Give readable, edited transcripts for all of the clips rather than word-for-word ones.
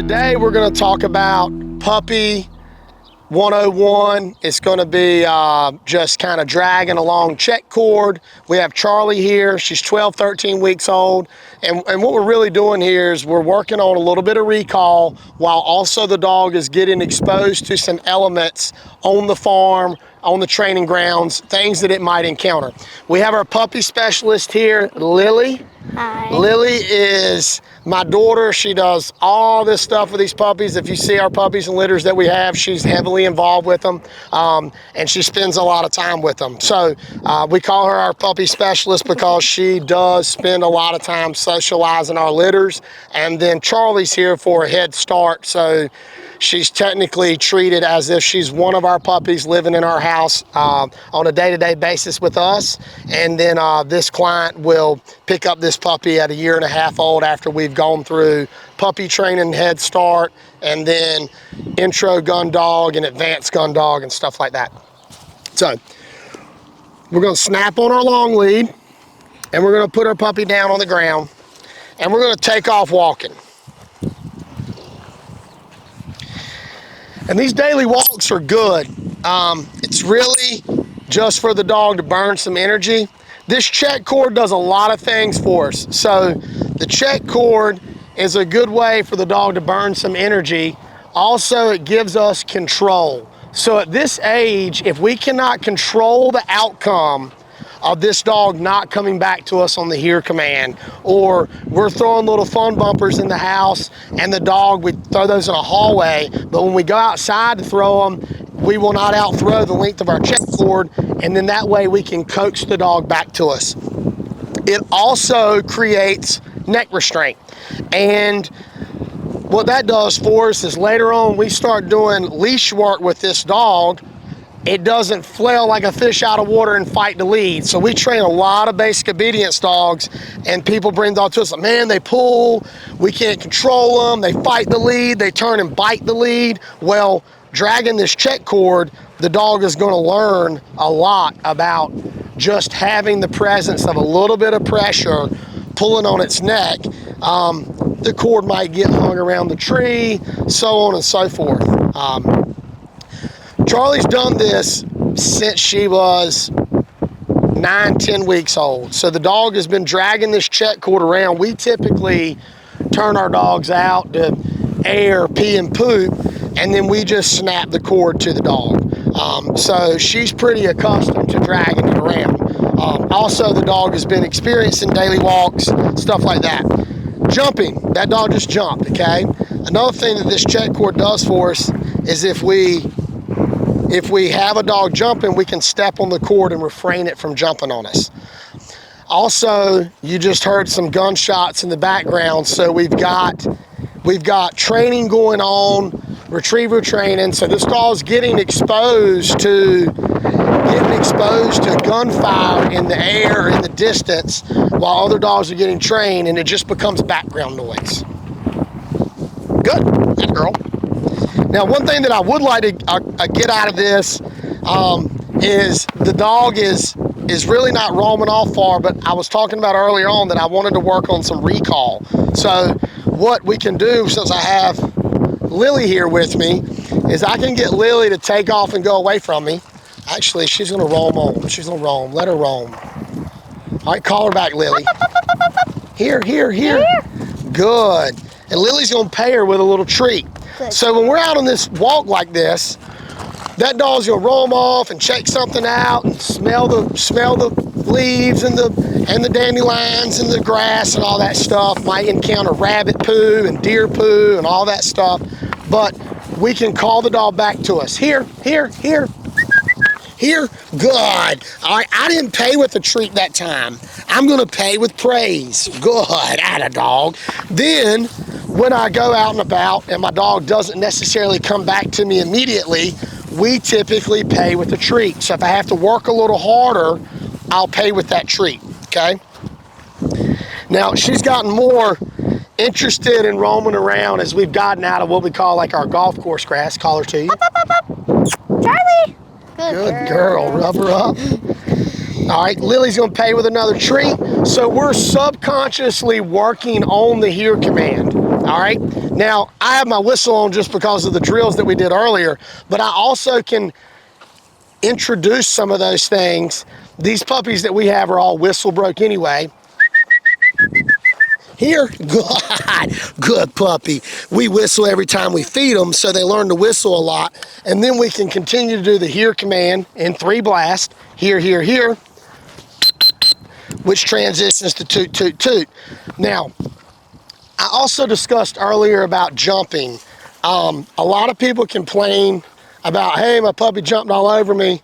Today we're going to talk about puppy 101. It's going to be just kind of dragging along check cord. We have Charlie here. She's 12, 13 weeks old. And what we're really doing here is we're working on a little bit of recall while also the dog is getting exposed to some elements on the farm, on the training grounds, things that it might encounter. We have our puppy specialist here, Lily. Hi. Lily is my daughter. She does all this stuff with these puppies. If you see our puppies and litters that we have, she's heavily involved with them, and she spends a lot of time with them. So we call her our puppy specialist because she does spend a lot of time socializing our litters. And then Charlie's here for a head start. So she's technically treated as if she's one of our puppies living in our house on a day-to-day basis with us. And then this client will pick up this puppy at 1.5 years old after we've gone through puppy training, head start, and then intro gun dog and advanced gun dog and stuff like that. So we're gonna snap on our long lead and we're gonna put our puppy down on the ground and we're gonna take off walking. And these daily walks are good. It's really just for the dog to burn some energy. This check cord does a lot of things for us. So the check cord is a good way for the dog to burn some energy. Also, it gives us control. So at this age, if we cannot control the outcome of this dog not coming back to us on the here command, or we're throwing little fun bumpers in the house and the dog, we throw those in a hallway, but when we go outside to throw them, we will not outthrow the length of our check cord, and then that way we can coax the dog back to us. It also creates neck restraint. And what that does for us is later on we start doing leash work with this dog, it doesn't flail like a fish out of water and fight the lead. So we train a lot of basic obedience dogs, and people bring dogs to us like, man, they pull, we can't control them, they fight the lead, they turn and bite the lead. Well, dragging this check cord, the dog is going to learn a lot about just having the presence of a little bit of pressure pulling on its neck. The cord might get hung around the tree, so on and so forth. Charlie's done this since she was 9, 10 weeks old. So the dog has been dragging this check cord around. We typically turn our dogs out to air, pee, and poop, and then we just snap the cord to the dog. So she's pretty accustomed to dragging it around. Also, the dog has been experiencing daily walks, stuff like that. Jumping, that dog just jumped, okay? Another thing that this check cord does for us is if we have a dog jumping, we can step on the cord and refrain it from jumping on us. Also, you just heard some gunshots in the background, so we've got training going on, retriever training. So this dog's getting exposed to gunfire in the air, in the distance, while other dogs are getting trained, and it just becomes background noise. Good, good girl. Now, one thing that I would like to get out of this is the dog is really not roaming off far, but I was talking about earlier on that I wanted to work on some recall. So what we can do, since I have Lily here with me, is I can get Lily to take off and go away from me. Actually, she's gonna roam on. She's gonna roam, let her roam. All right, call her back, Lily. Here. Good. And Lily's gonna pay her with a little treat. Good. So when we're out on this walk like this, that dog's gonna roam off and check something out and smell the leaves and the dandelions and the grass and all that stuff. Might encounter rabbit poo and deer poo and all that stuff, but we can call the dog back to us. Here. Good. All right, I didn't pay with a treat that time. I'm gonna pay with praise. Good, atta dog. Then, when I go out and about and my dog doesn't necessarily come back to me immediately, we typically pay with a treat. So if I have to work a little harder, I'll pay with that treat, okay? Now, she's gotten more interested in roaming around as we've gotten out of what we call like our golf course grass. Call her to you. Charlie. Good girl, rub her up. All right, Lily's gonna pay with another treat. So we're subconsciously working on the here command, all right? Now, I have my whistle on just because of the drills that we did earlier, but I also can introduce some of those things. These puppies that we have are all whistle broke anyway. Here, good puppy. We whistle every time we feed them, so they learn to whistle a lot. And then we can continue to do the here command in 3 blast, here, here, here, which transitions to toot, toot, toot. Now, I also discussed earlier about jumping. A lot of people complain about, hey, my puppy jumped all over me.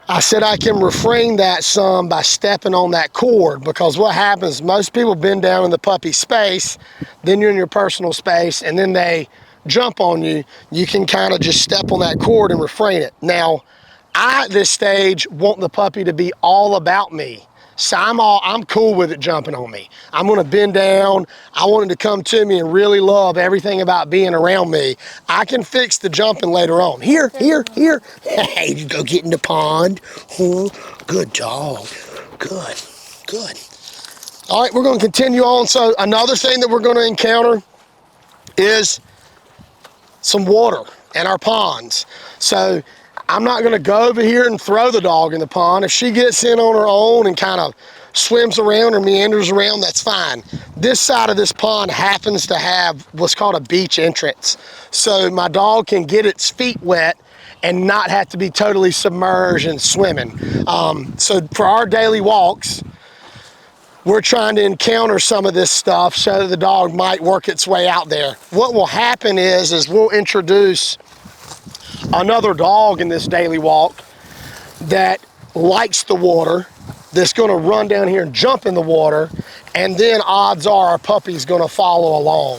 I said I can refrain that some by stepping on that cord, because what happens, most people bend down in the puppy space, then you're in your personal space, and then they jump on you. You can kind of just step on that cord and refrain it. Now, I, at this stage, want the puppy to be all about me. So I'm cool with it jumping on me. I'm gonna bend down. I want it to come to me and really love everything about being around me. I can fix the jumping later on. Here, here, here. Hey, you go get in the pond. Good dog, good, good. All right, we're gonna continue on. So another thing that we're gonna encounter is some water in our ponds. So I'm not gonna go over here and throw the dog in the pond. If she gets in on her own and kind of swims around or meanders around, that's fine. This side of this pond happens to have what's called a beach entrance. So my dog can get its feet wet and not have to be totally submerged and swimming. So for our daily walks, we're trying to encounter some of this stuff so that the dog might work its way out there. What will happen is we'll introduce another dog in this daily walk that likes the water, that's gonna run down here and jump in the water, and then odds are our puppy's gonna follow along.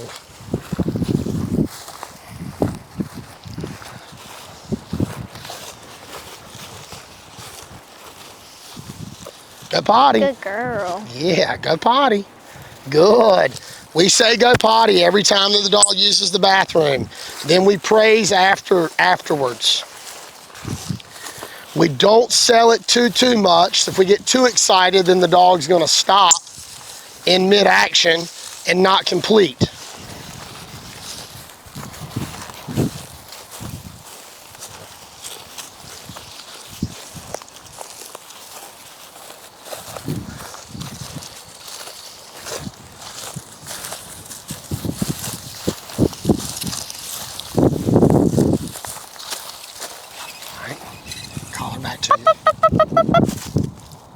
Go potty. Good girl. Yeah, go potty. Good. We say go potty every time that the dog uses the bathroom. Then we praise afterwards. We don't sell it too much. If we get too excited, then the dog's gonna stop in mid-action and not complete.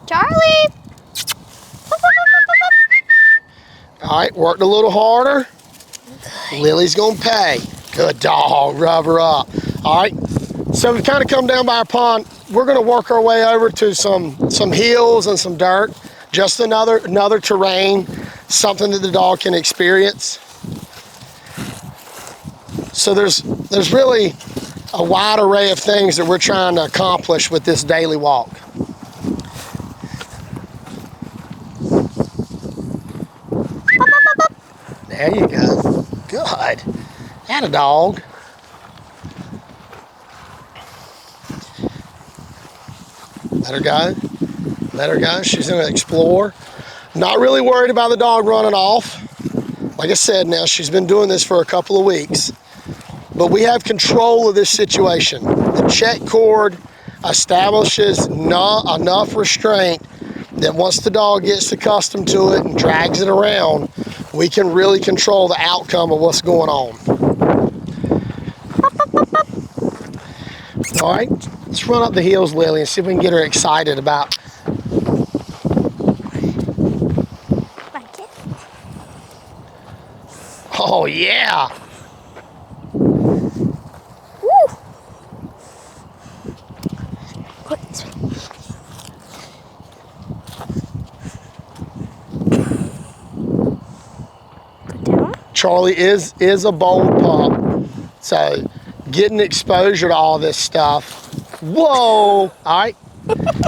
Charlie! All right, worked a little harder. Lily's gonna pay. Good dog, rub her up. All right, so we've kind of come down by our pond. We're gonna work our way over to some hills and some dirt. Just another terrain, something that the dog can experience. So there's really a wide array of things that we're trying to accomplish with this daily walk. There you go. Good. And a dog. Let her go. Let her go. She's going to explore. Not really worried about the dog running off. Like I said, now she's been doing this for a couple of weeks. But we have control of this situation. The check cord establishes enough restraint that once the dog gets accustomed to it and drags it around, we can really control the outcome of what's going on. All right, let's run up the hills, Lily, and see if we can get her excited about. Like it? Oh, yeah. Woo! Put this way. Put down. Charlie is a bold pup, so getting exposure to all this stuff. Whoa! All right.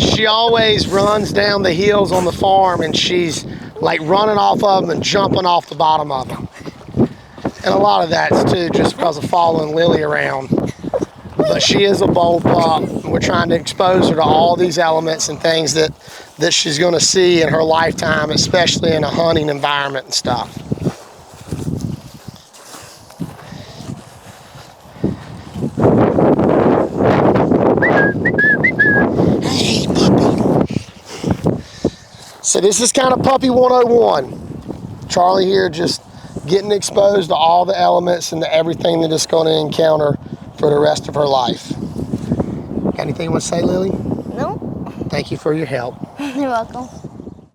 She always runs down the hills on the farm, and she's like running off of them and jumping off the bottom of them. And a lot of that's too just because of following Lily around. But she is a bold pup, and we're trying to expose her to all these elements and things that she's going to see in her lifetime, especially in a hunting environment and stuff. So this is kind of puppy 101. Charlie here just getting exposed to all the elements and to everything that it's going to encounter for the rest of her life. Got anything you want to say, Lily? No. Thank you for your help. You're welcome.